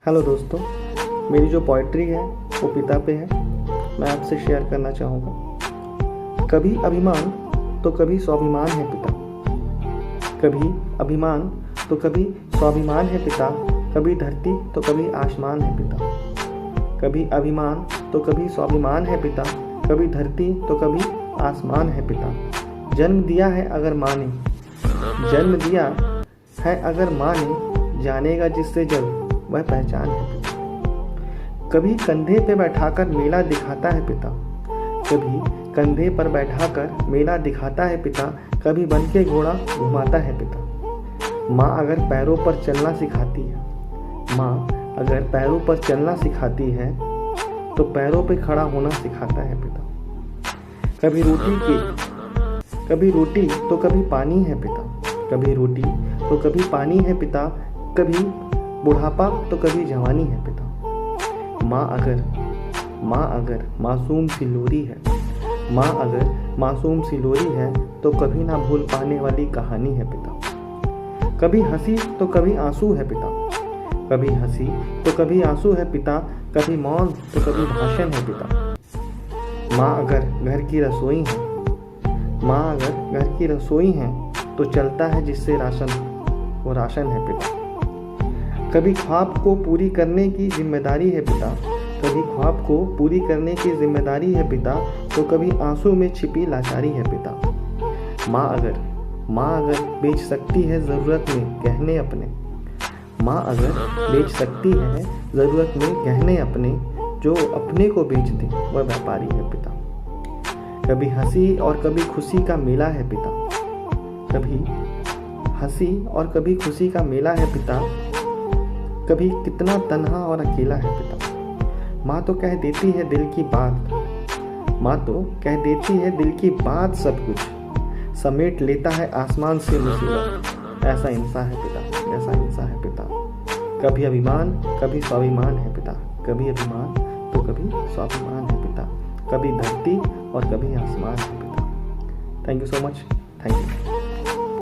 Hello दोस्तों, मेरी जो पोइट्री है वो पिता पे है। मैं आपसे शेयर करना चाहूँगा। कभी अभिमान तो कभी स्वाभिमान है पिता, कभी अभिमान तो कभी स्वाभिमान है पिता, कभी धरती तो कभी आसमान है पिता। कभी अभिमान तो कभी स्वाभिमान है पिता, कभी धरती तो कभी आसमान है पिता। जन्म दिया है अगर माँ ने, जन्म दिया है अगर माँ ने, जानेगा जिससे जग वह पहचान है पिता। कभी कंधे पे बैठाकर मेला दिखाता है पिता, कभी कंधे पर बैठाकर मेला दिखाता है पिता, कभी बन के घोड़ा घुमाता है पिता। माँ अगर पैरों पर चलना सिखाती है, माँ अगर पैरों पर चलना सिखाती है तो पैरों पे खड़ा होना सिखाता है पिता। कभी रोटी तो कभी पानी है पिता, कभी रोटी तो कभी पानी है पिता, कभी बुढ़ापा तो कभी जवानी है पिता। माँ अगर मासूम सी लोरी है, माँ अगर मासूम सी लोरी है तो कभी ना भूल पाने वाली कहानी है पिता। कभी हंसी तो कभी आंसू है पिता, कभी हंसी तो कभी आंसू है पिता, कभी मौन तो कभी भाषण है पिता। माँ अगर घर की रसोई है, माँ अगर घर की रसोई है तो चलता है जिससे राशन, वो राशन है पिता। कभी ख्वाब को पूरी करने की जिम्मेदारी है पिता, कभी ख्वाब को पूरी करने की जिम्मेदारी है पिता, तो कभी आंसू में छिपी लाचारी है पिता। माँ अगर बेच सकती है ज़रूरत में गहने अपने, माँ अगर बेच सकती है ज़रूरत में गहने अपने, जो अपने को बेच दे वह व्यापारी है पिता। कभी हंसी और कभी खुशी का मेला है पिता, कभी हंसी और कभी खुशी का मेला है पिता, कभी कितना तन्हा और अकेला है पिता। माँ तो कह देती है दिल की बात, माँ तो कह देती है दिल की बात, सब कुछ समेट लेता है आसमान से मुसीबत। ऐसा इंसान है पिता, ऐसा इंसान है पिता। कभी अभिमान कभी स्वाभिमान है पिता, कभी अभिमान तो कभी स्वाभिमान है पिता, कभी धरती और कभी आसमान है पिता। Thank you so much. Thank you.